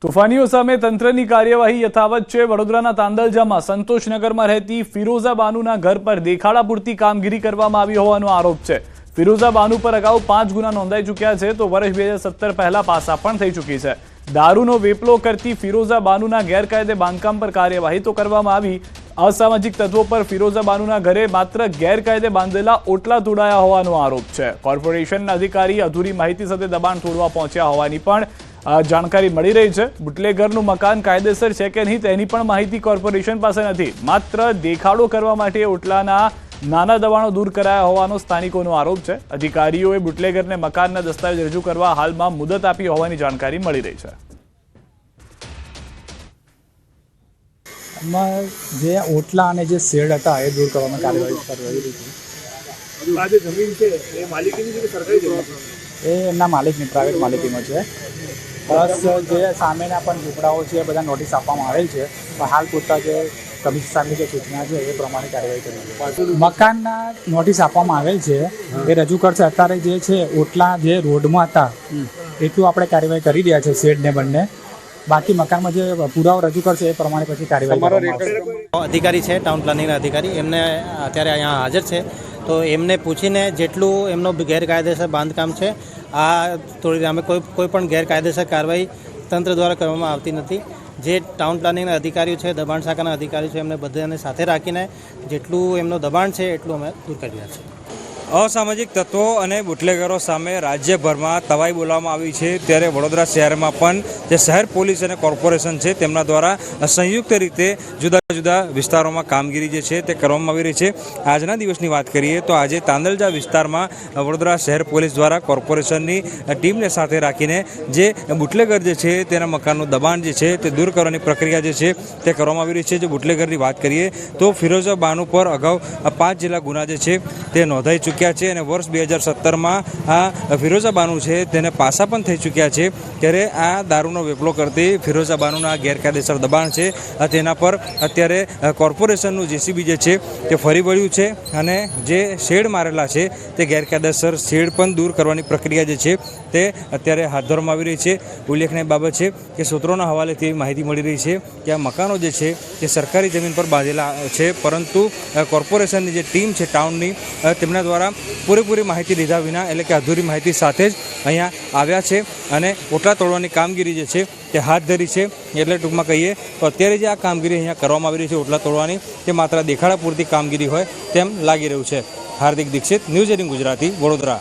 તોફાનીઓ સામે તંત્રની કાર્યવાહી યથાવત છે। વડોદરાના તાંદલજામાં સંતોષનગરમાં રહેતી ફિરોઝા બાનુના ઘર પર દેખાડા પૂરતી કામગીરી કરવામાં આવી હોવાનો આરોપ છે। ફિરોઝા બાનુ પર અગાઉ 5 ગુના નોંધાઈ ચૂક્યા છે તો વર્ષ 2017 પહેલા પાસા પણ થઈ ચૂકી છે। દારૂનો વેપલો કરતી ફિરોઝા બાનુના ગેરકાયદે બાંધકામ પર કાર્યવાહી તો કરવામાં આવી। અસામાજિક તત્વો પર ફિરોઝા બાનુના ઘરે માત્ર ગેરકાયદે બાંધેલા ઓટલા તોડાયા હોવાનો આરોપ છે। કોર્પોરેશનના અધિકારી અધૂરી માહિતી સાથે દબાણ તોડવા પહોંચ્યા હોવાની પણ જાણકારી મળી રહી છે। બુટલેગરનું મકાન કાયદેસર છે કે નહીં તેની પણ માહિતી કોર્પોરેશન પાસે નથી। માત્ર દેખાડો કરવા માટે ઓટલાના નાના દબાણો દૂર કરાયા હોવાનો સ્થાનિકોનો આરોપ છે। અધિકારીઓએ બુટલેગરને મકાનના દસ્તાવેજ રજૂ કરવા હાલમાં મુદત આપી હોવાની જાણકારી મળી રહી છે। જે ઓટલા અને જે શેડ હતા એ દૂર કરવામાં કાર્યવાહી કરવી હતી। આ જે જમીન છે એ માલિકીની છે કે સરકારી જમીન છે? એ એમના માલિકની પ્રાઇવેટ માલિકીમાં છે। પ્લસ જે સામેના પણ ઝૂંપડાઓ છે એ બધા નોટિસ આપવામાં આવેલ છે। પણ હાલ પૂરતા જે કમિશનર સાહેબની જે સૂચના છે એ પ્રમાણે કાર્યવાહી કરવી છે। મકાનના નોટિસ આપવામાં આવેલ છે એ રજૂ કરશે। અત્યારે જે છે ઓટલા જે રોડમાં હતા એટલું આપણે કાર્યવાહી કરી રહ્યા છે શેડ ને બંને। બાકી મકાનમાં જે પુરાવો રજૂ કરશે એ પ્રમાણે પછી કાર્યવાહી અધિકારી છે ટાઉન પ્લાનિંગના અધિકારી એમને અત્યારે અહીંયા હાજર છે તો એમને પૂછીને જેટલું એમનો ગેરકાયદેસર બાંધકામ છે આ તોડીને અમે કોઈ પણ ગેરકાયદેસર કાર્યવાહી તંત્ર દ્વારા કરવામાં આવતી નથી। જે ટાઉન પ્લાનિંગના અધિકારીઓ છે દબાણ શાખાના અધિકારીઓ છે એમને બધાને સાથે રાખીને જેટલું એમનો દબાણ છે એટલું અમે દૂર કરી રહ્યા છીએ। અસામાજિક તત્વો અને બુટલેગરો સામે રાજ્યભરમાં તવાઈ બોલાવવામાં આવી છે ત્યારે વડોદરા શહેરમાં પણ જે શહેર પોલીસ અને કોર્પોરેશન છે તેમના દ્વારા સંયુક્ત રીતે જુદા જુદા વિસ્તારોમાં કામગીરી જે છે તે કરવામાં આવી રહી છે। આજના દિવસની વાત કરીએ તો આજે તાંદલજા વિસ્તારમાં વડોદરા શહેર પોલીસ દ્વારા કોર્પોરેશનની ટીમને સાથે રાખીને જે બુટલેગર જે છે તેના મકાનનું દબાણ જે છે તે દૂર કરવાની પ્રક્રિયા જે છે તે કરવામાં આવી રહી છે। જો બુટલેગરની વાત કરીએ તો ફિરોઝા બાનુ પર અગાઉ 5 જેટલા ગુના જે છે તે નોંધાઈ ચૂક્યા છે અને વર્ષ 2017માં આ ફિરોઝા બાનુ છે તેને પાસા પણ થઈ ચૂક્યા છે। ત્યારે આ દારૂનો વેપલો કરતી ફિરોઝા બાનુના ગેરકાયદેસર દબાણ છે તેના પર અત્યારે કોર્પોરેશનનું જેસીબી જે છે તે ફરી વળ્યું છે અને જે શેડ મારેલા છે તે ગેરકાયદેસર શેડ પણ દૂર કરવાની પ્રક્રિયા જે છે તે અત્યારે હાથ ધરવામાં આવી રહી છે। ઉલ્લેખનીય બાબત છે કે સૂત્રોના હવાલેથી માહિતી મળી રહી છે કે આ મકાનો જે છે તે સરકારી જમીન પર બાંધેલા છે પરંતુ કોર્પોરેશનની જે ટીમ છે ટાઉનની તેમના દ્વારા પૂરેપૂરી માહિતી લીધા વિના એટલે કે અધૂરી માહિતી સાથે જ અહીંયા આવ્યા છે અને ઓટલા તોડવાની કામગીરી જે છે તે હાથ ધરી છે। એટલે ટૂંકમાં કહીએ તો અત્યારે જે આ કામગીરી અહીંયા કરવામાં આવી રહી છે ઓટલા તોડવાની તે માત્ર દેખાડા પૂરતી કામગીરી હોય તેમ લાગી રહ્યું છે। હાર્દિક દીક્ષિત, ન્યૂઝ 18 ગુજરાતી, વડોદરા।